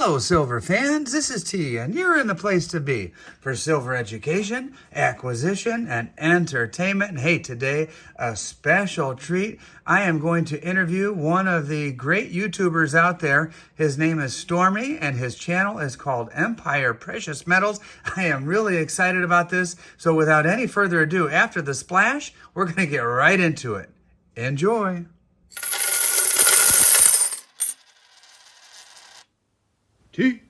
Hello, silver fans. This is T, and you're in the place to be for silver education, acquisition, and entertainment. And hey, today, a special treat. I am going to interview one of the great YouTubers out there. His name is Stormy, and his channel is called Empire Precious Metals. I am really excited about this. So, without any further ado, after the splash, we're going to get right into it. Enjoy. T.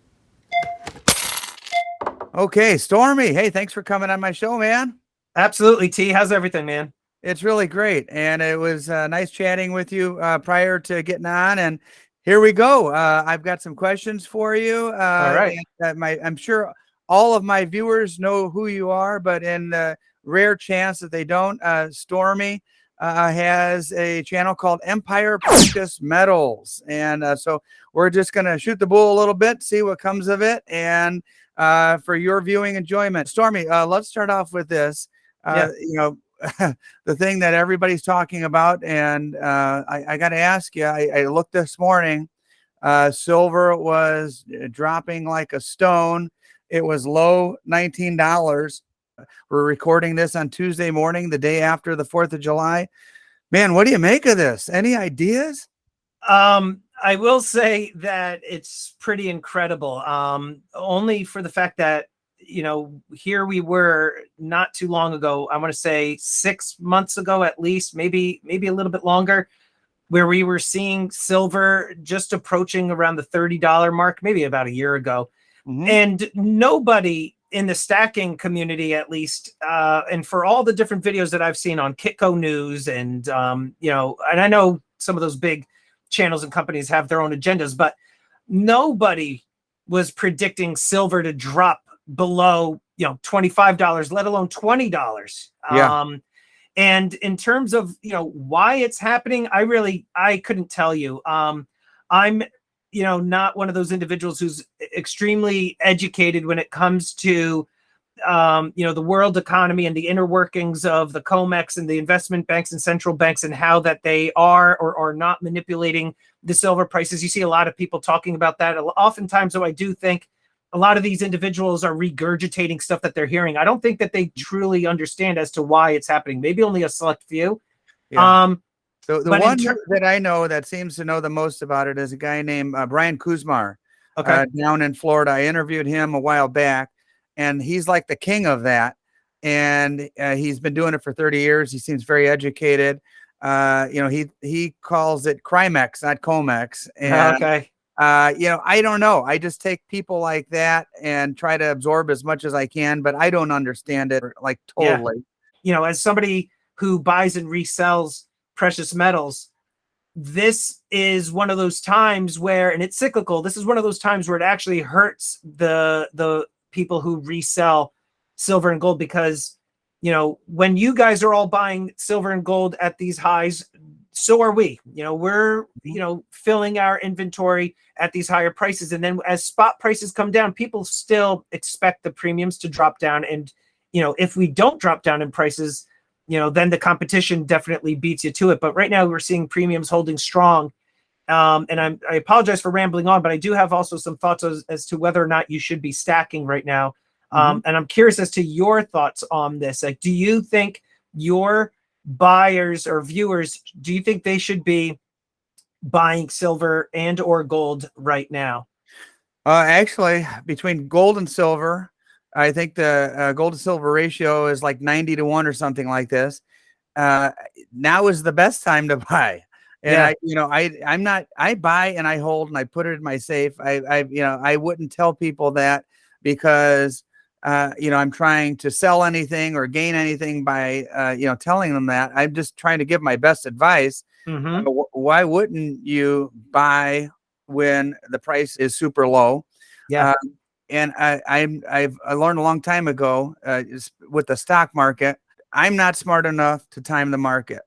Okay, Stormy. Hey, thanks for coming on my show, man. Absolutely, T. How's everything, man? It's really great, and it was nice chatting with you prior to getting on. And here we go. I've got some questions for you. All right. I'm sure all of my viewers know who you are, but in the rare chance that they don't, Stormy has a channel called Empire Precious Metals, and so we're just gonna shoot the bull a little bit, see what comes of it, and for your viewing enjoyment. Stormy, let's start off with this. You know, the thing that everybody's talking about, and I got to ask you. I looked this morning. Silver was dropping like a stone. It was low $19. We're recording this on Tuesday morning, the day after the 4th of July. Man, what do you make of this? Any ideas? I will say that it's pretty incredible. Only for the fact that, you know, here we were not too long ago. I want to say 6 months ago, at least, maybe a little bit longer, where we were seeing silver just approaching around the $30 mark, maybe about a year ago. And nobody in the stacking community, at least, and for all the different videos that I've seen on Kitco News and, you know, and I know some of those big channels and companies have their own agendas, but nobody was predicting silver to drop below, you know, $25, let alone $20. Yeah. And in terms of, you know, why it's happening, I couldn't tell you. I'm, you know, not one of those individuals who's extremely educated when it comes to, you know, the world economy and the inner workings of the COMEX and the investment banks and central banks and how that they are or are not manipulating the silver prices. You see a lot of people talking about that. Oftentimes, though, I do think a lot of these individuals are regurgitating stuff that they're hearing. I don't think that they truly understand as to why it's happening. Maybe only a select few. Yeah. The one that I know that seems to know the most about it is a guy named Brian Kuzmar, down in Florida. I interviewed him a while back, and he's like the king of that. And he's been doing it for 30 years. He seems very educated. You know, he calls it Crimex, not Comex. And, you know, I don't know. I just take people like that and try to absorb as much as I can, but I don't understand it like totally. Yeah. You know, as somebody who buys and resells precious metals, this is one of those times where, and it's cyclical, this is one of those times where it actually hurts the people who resell silver and gold, because, you know, when you guys are all buying silver and gold at these highs, so are we. You know, we're, you know, filling our inventory at these higher prices, and then as spot prices come down, people still expect the premiums to drop down. And, you know, if we don't drop down in prices, you know, then the competition definitely beats you to it. But right now we're seeing premiums holding strong. And I apologize for rambling on, but I do have also some thoughts as to whether or not you should be stacking right now. And I'm curious as to your thoughts on this. Like, do you think your buyers or viewers, do you think they should be buying silver and or gold right now? Actually, between gold and silver, I think the gold to silver ratio is like 90-1 or something like this. Now is the best time to buy. And I buy and I hold and I put it in my safe. I wouldn't tell people that because, you know, I'm trying to sell anything or gain anything by, you know, telling them that. I'm just trying to give my best advice. Why wouldn't you buy when the price is super low? Yeah. And I learned a long time ago with the stock market, I'm not smart enough to time the market.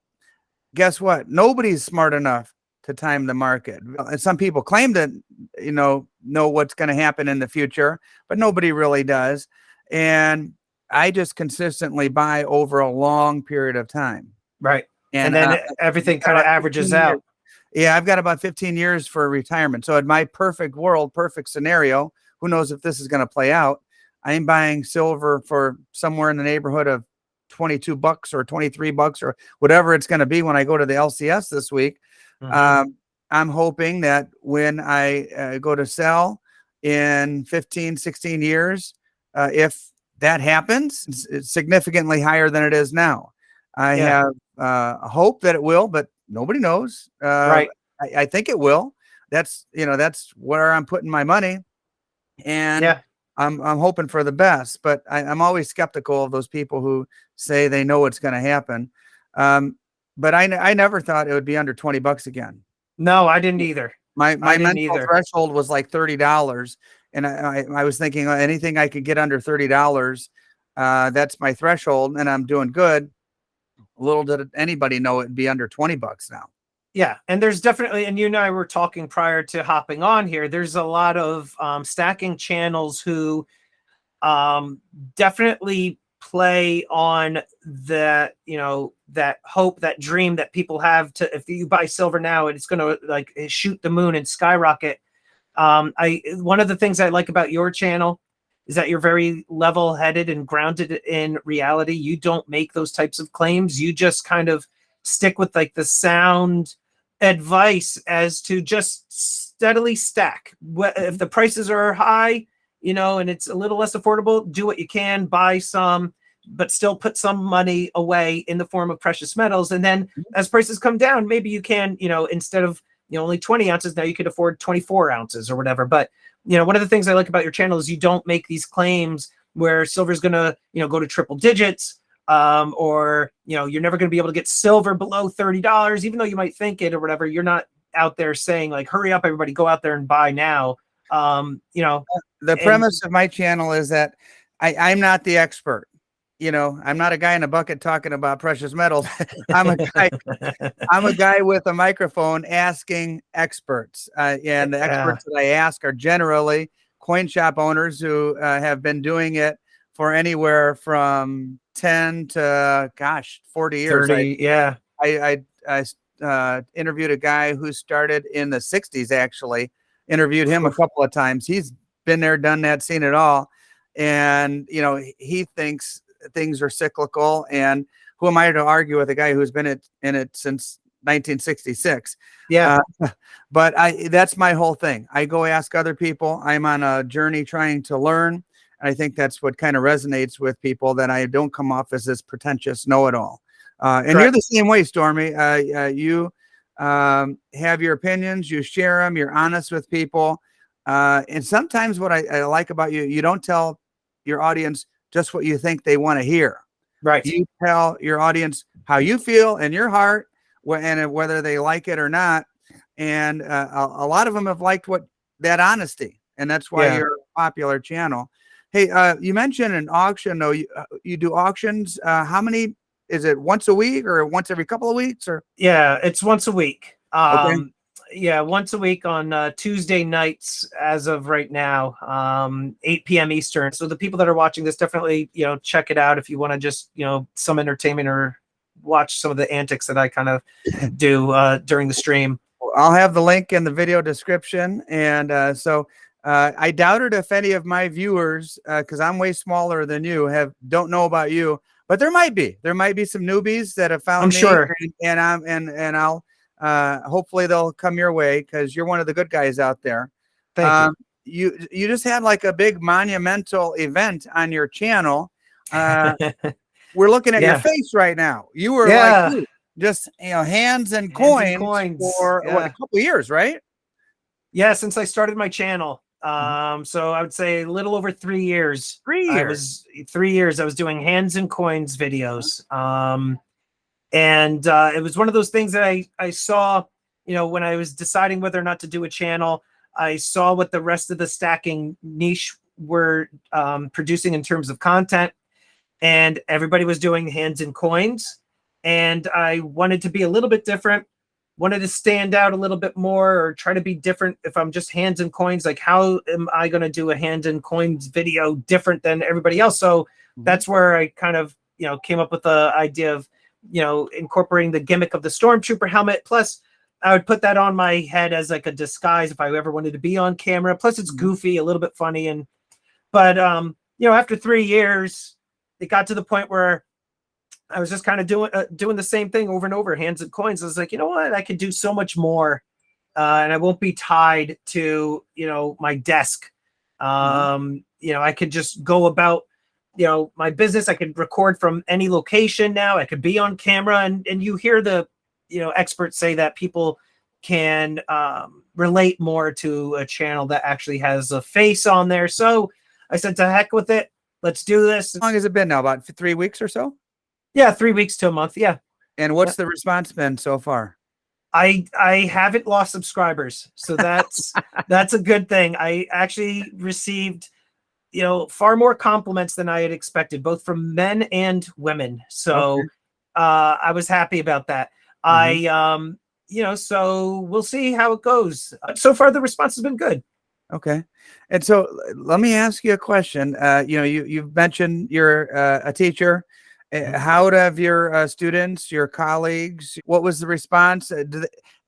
Guess what? Nobody's smart enough to time the market. And some people claim to, you know what's going to happen in the future, but nobody really does. And I just consistently buy over a long period of time. Right. And then everything kind of averages out. Yeah, I've got about 15 years for retirement. So in my perfect world, perfect scenario, who knows if this is going to play out? I'm buying silver for somewhere in the neighborhood of $22 or $23 or whatever it's going to be when I go to the LCS this week. Mhm. I'm hoping that when I go to sell in 15, 16 years, if that happens, it's significantly higher than it is now. I Yeah. have hope that it will, but nobody knows. Right. I think it will. That's where I'm putting my money, and Yeah. I'm hoping for the best. But I'm always skeptical of those people who say they know what's going to happen. Um, but I never thought it would be under $20 again. No, I didn't either. My I didn't mental either. threshold was like $30, and I was thinking anything I could get under $30, that's my threshold, and I'm doing good. Little did anybody know it'd be under $20 now. Yeah, and there's definitely, and you and I were talking prior to hopping on here. There's a lot of stacking channels who definitely play on that, that hope, that dream that people have to, if you buy silver now, it's going to like shoot the moon and skyrocket. One of the things I like about your channel is that you're very level-headed and grounded in reality. You don't make those types of claims. You just kind of stick with like the sound advice as to just steadily stack. If the prices are high, and it's a little less affordable, do what you can, buy some, but still put some money away in the form of precious metals. And then as prices come down, maybe you can, instead of only 20 ounces, now you could afford 24 ounces or whatever. But one of the things I like about your channel is you don't make these claims where silver's gonna go to triple digits, or you're never going to be able to get silver below $30, even though you might think it or whatever. You're not out there saying like, hurry up, everybody, go out there and buy now. The premise of my channel is that I'm not the expert. I'm not a guy in a bucket talking about precious metals. I'm a guy with a microphone asking experts, and the experts that I ask are generally coin shop owners who have been doing it for anywhere from 10 to 40 years. 30, yeah. I interviewed a guy who started in the 60s, actually. Interviewed him a couple of times. He's been there, done that, seen it all. And, he thinks things are cyclical. And who am I to argue with a guy who's been in it since 1966? Yeah. But that's my whole thing. I go ask other people. I'm on a journey trying to learn. I think that's what kind of resonates with people, that I don't come off as this pretentious know-it-all. And Correct. You're the same way, Stormy. You have your opinions, you share them, you're honest with people. And sometimes what I like about you, you don't tell your audience just what you think they want to hear. Right. You tell your audience how you feel in your heart, and whether they like it or not. And a lot of them have liked that honesty. And that's why you're a popular channel. Hey, you mentioned an auction, though. You do auctions. How many? Is it once a week or once every couple of weeks? Or yeah, it's once a week. Okay. Yeah, once a week on Tuesday nights as of right now, 8 p.m. Eastern. So the people that are watching this, definitely, check it out if you want to just, some entertainment or watch some of the antics that I kind of do during the stream. I'll have the link in the video description. And so I doubted if any of my viewers, because I'm way smaller than you, don't know about you. But there might be some newbies that have found I'm me, sure. and I'll hopefully they'll come your way, because you're one of the good guys out there. Thank you. You just had like a big monumental event on your channel. We're looking at your face right now. You were like just hands and coins for what, a couple of years, right? Yeah, since I started my channel. So I would say a little over 3 years. 3 years. 3 years. I was doing hands and coins videos. And it was one of those things that I saw, when I was deciding whether or not to do a channel. I saw what the rest of the stacking niche were producing in terms of content, and everybody was doing hands and coins. And I wanted to be a little bit different. Wanted to stand out a little bit more, or try to be different. If I'm just hands and coins, like, how am I going to do a hands and coins video different than everybody else? So that's where I kind of, came up with the idea of, incorporating the gimmick of the Stormtrooper helmet. Plus, I would put that on my head as like a disguise if I ever wanted to be on camera. Plus it's goofy, a little bit funny. But you know, after 3 years, it got to the point where I was just kind of doing the same thing over and over, hands and coins. I was like, you know what, I could do so much more, and I won't be tied to, you know, my desk. You know, I could just go about, you know, my business. I could record from any location now. I could be on camera, and you hear the, you know, experts say that people can relate more to a channel that actually has a face on there. So I said, to heck with it. Let's do this. How long has it been now? About 3 weeks or so? Yeah, 3 weeks to a month. Yeah. And what's the response been so far? I haven't lost subscribers, so that's a good thing. I actually received, you know, far more compliments than I had expected, both from men and women. So Okay. I was happy about that. You know, so we'll see how it goes. So far, the response has been good. Okay. And so let me ask you a question. You know, you've mentioned you're a teacher. How have your students, your colleagues, what was the response?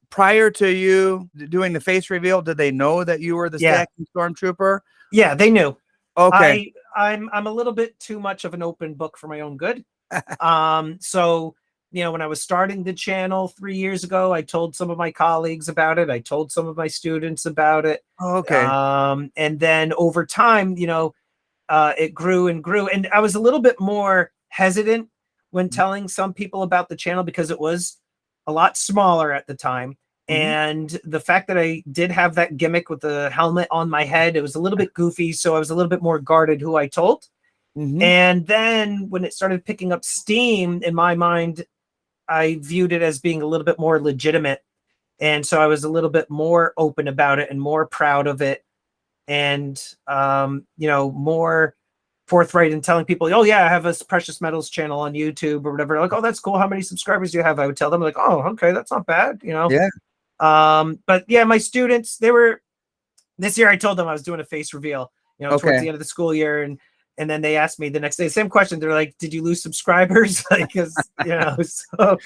Prior to you doing the face reveal, did they know that you were the stacking stormtrooper? Yeah, they knew. Okay. I'm a little bit too much of an open book for my own good. So, you know, when I was starting the channel 3 years ago, I told some of my colleagues about it. I told some of my students about it. Okay. And then over time, you know, it grew and grew. And I was a little bit more hesitant when telling some people about the channel because it was a lot smaller at the time. And the fact that I did have that gimmick with the helmet on my head, it was a little bit goofy. So I was a little bit more guarded who I told. And then when it started picking up steam in my mind, I viewed it as being a little bit more legitimate. And so I was a little bit more open about it and more proud of it. And, you know, more forthright in telling people, oh yeah, I have a precious metals channel on YouTube or whatever. Like, oh, that's cool. How many subscribers do you have? I would tell them like, oh, okay, that's not bad, you know? Yeah. But yeah, my students, this year I told them I was doing a face reveal, you know, towards the end of the school year. And then they asked me the next day, same question. They're like, did you lose subscribers? Like, cause you know, so,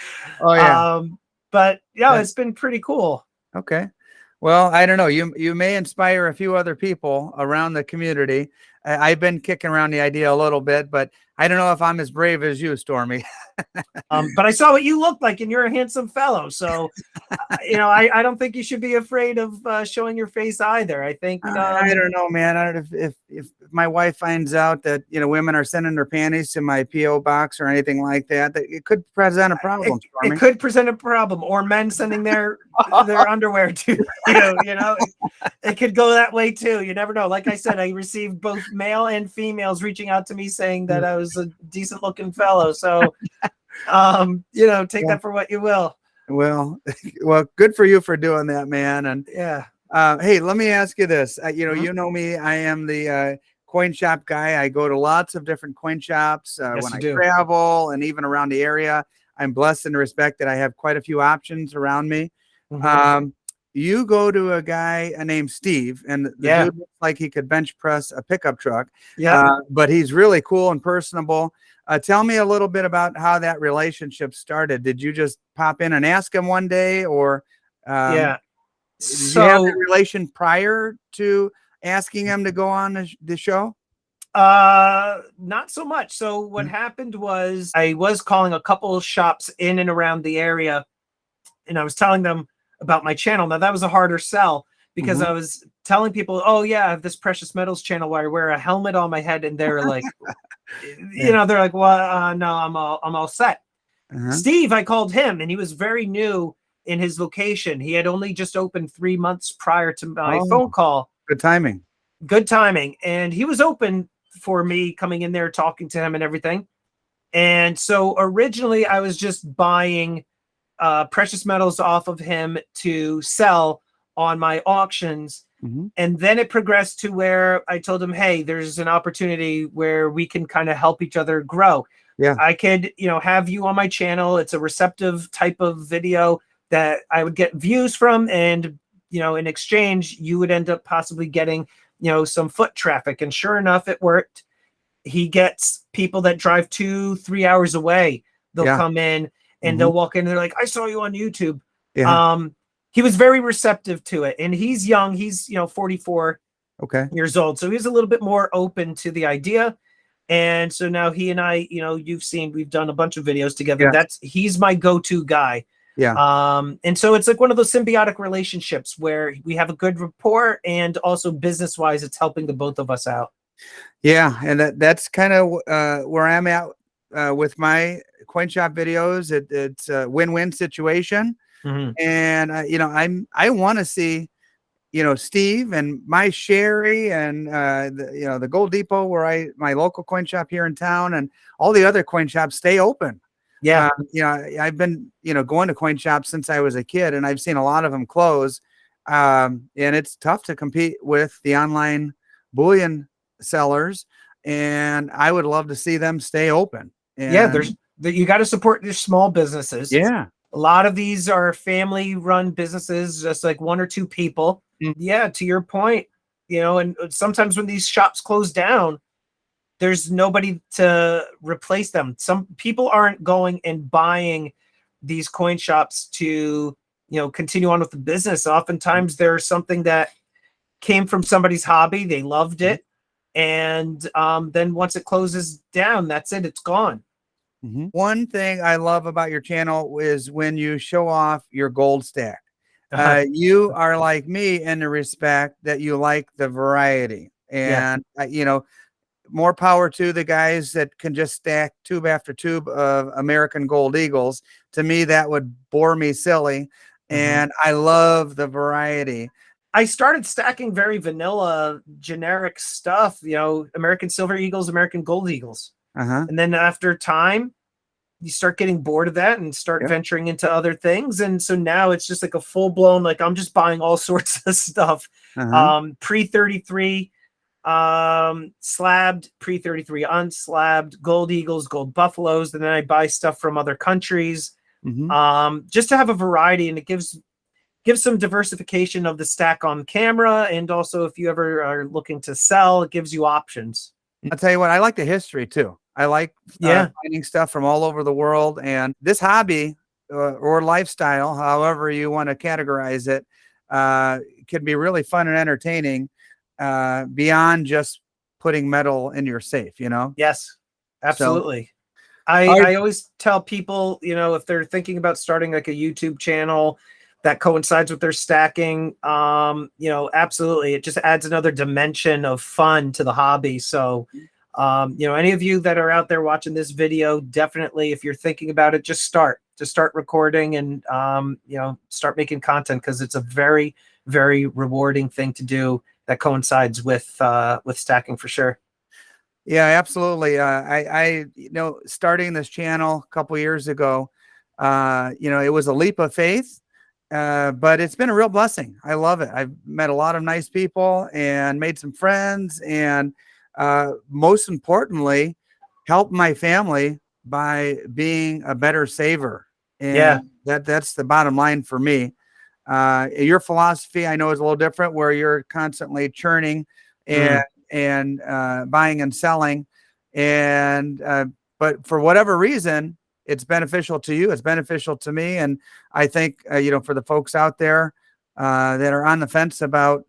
but yeah, it's been pretty cool. Okay. Well, I don't know. You may inspire a few other people around the community. I've been kicking around the idea a little bit, but I don't know if I'm as brave as you, Stormy. But I saw what you look like, and you're a handsome fellow. So, you know, I don't think you should be afraid of showing your face either. I think I don't know, man. I don't know if my wife finds out that, you know, women are sending their panties to my PO box or anything like that, that it could present a problem. It could present a problem, or men sending their underwear to you. You know, it could go that way too. You never know. Like I said, I received both male and females reaching out to me saying that I was a decent looking fellow. So, you know, take that for what you will. Well, good for you for doing that, man. And hey, let me ask you this. You know me. I am the coin shop guy. I go to lots of different coin shops when I travel and even around the area. I'm blessed in the respect that I have quite a few options around me. You go to a guy named Steve, and the dude looks like he could bench press a pickup truck. But he's really cool and personable. Tell me a little bit about how that relationship started. Did you just pop in and ask him one day, or did you have a relation prior to asking him to go on the show? Not so much. So what happened was I was calling a couple of shops in and around the area, and I was telling them about my channel. Now that was a harder sell because I was telling people, oh yeah, I have this precious metals channel where I wear a helmet on my head, and they're like, you know, they're like, well, no, I'm all set. Steve, I called him, and he was very new in his location. He had only just opened 3 months prior to my phone call. Good timing. Good timing. And he was open for me coming in there, talking to him and everything. And so originally I was just buying precious metals off of him to sell on my auctions. And then it progressed to where I told him, hey, there's an opportunity where we can kind of help each other grow. I could, you know, have you on my channel. It's a receptive type of video that I would get views from. And, you know, in exchange, you would end up possibly getting, you know, some foot traffic. And sure enough, it worked. He gets people that drive 2-3 hours away. They'll come in and they'll walk in and they're like, I saw you on YouTube. he was very receptive to it, and he's young. He's 44 Okay. years old, so he's a little bit more open to the idea. And so now he and I, you've seen, we've done a bunch of videos together. Yeah. He's my go-to guy. Yeah. And so it's like one of those symbiotic relationships where we have a good rapport, and also business-wise, it's helping the both of us out. Yeah, and that's kind of where I'm at with my coin shop videos. It's a win-win situation, and I want to see Steve and my Sherry and the Gold Depot where my local coin shop here in town and all the other coin shops stay open. Yeah. I've been going to coin shops since I was a kid, and I've seen a lot of them close. And it's tough to compete with the online bullion sellers, and I would love to see them stay open. And you got to support your small businesses. yeah, a lot of these are family run businesses, just like one or two people. Yeah, to your point, and sometimes when these shops close down, there's nobody to replace them. Some people aren't going and buying these coin shops to continue on with the business. Oftentimes there's something that came from somebody's hobby, they loved it, and then once it closes down, that's it, it's gone. One thing I love about your channel is when you show off your gold stack. You are like me in the respect that you like the variety, and more power to the guys that can just stack tube after tube of American Gold Eagles. To me, that would bore me silly, and I love the variety. I started stacking very vanilla, generic stuff, American Silver Eagles, American Gold Eagles. And then after time, you start getting bored of that and start venturing into other things. And so now it's just like a full blown, like I'm just buying all sorts of stuff. Pre-33, slabbed, pre-33 unslabbed, Gold Eagles, Gold Buffaloes. And then I buy stuff from other countries, just to have a variety, and it gives some diversification of the stack on camera. And also if you ever are looking to sell, it gives you options. I'll tell you what, I like the history too. I like finding stuff from all over the world, and this hobby or lifestyle, however you want to categorize it, can be really fun and entertaining beyond just putting metal in your safe, Yes, absolutely. So, I always tell people, if they're thinking about starting like a YouTube channel that coincides with their stacking, absolutely, it just adds another dimension of fun to the hobby. So any of you that are out there watching this video, definitely, if you're thinking about it, just start recording and start making content, because it's a very, very rewarding thing to do that coincides with stacking for sure. Yeah, absolutely. I starting this channel a couple years ago, it was a leap of faith, but it's been a real blessing. I love it. I've met a lot of nice people and made some friends, and most importantly, help my family by being a better saver. And that's the bottom line for me. Your philosophy, I know, is a little different, where you're constantly churning and buying and selling. And but for whatever reason, it's beneficial to you. It's beneficial to me. And I think, for the folks out there that are on the fence about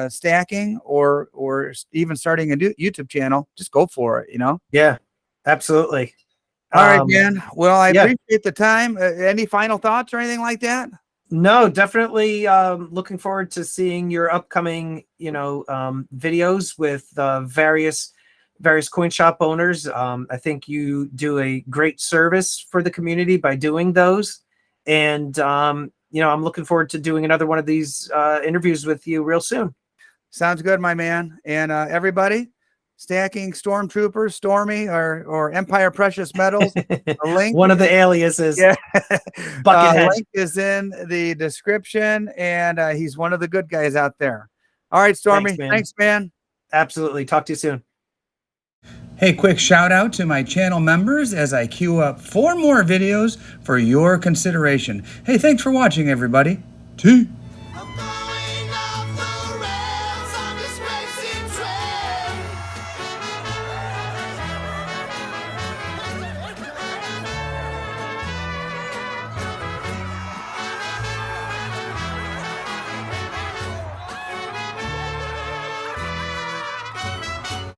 stacking or even starting a new YouTube channel, just go for it. Yeah, absolutely. All right, man. Well, I appreciate the time. Any final thoughts or anything like that? No, definitely looking forward to seeing your upcoming videos with various coin shop owners. I think you do a great service for the community by doing those, and I'm looking forward to doing another one of these interviews with you real soon. Sounds good, my man. And everybody, stacking Stormtroopers, Stormy, or Empire Precious Metals. Link, one of the aliases. Yeah. Buckethead. Link is in the description, and he's one of the good guys out there. All right, Stormy. Thanks, man. Absolutely. Talk to you soon. Hey, quick shout out to my channel members as I queue up 4 more videos for your consideration. Hey, thanks for watching, everybody. T.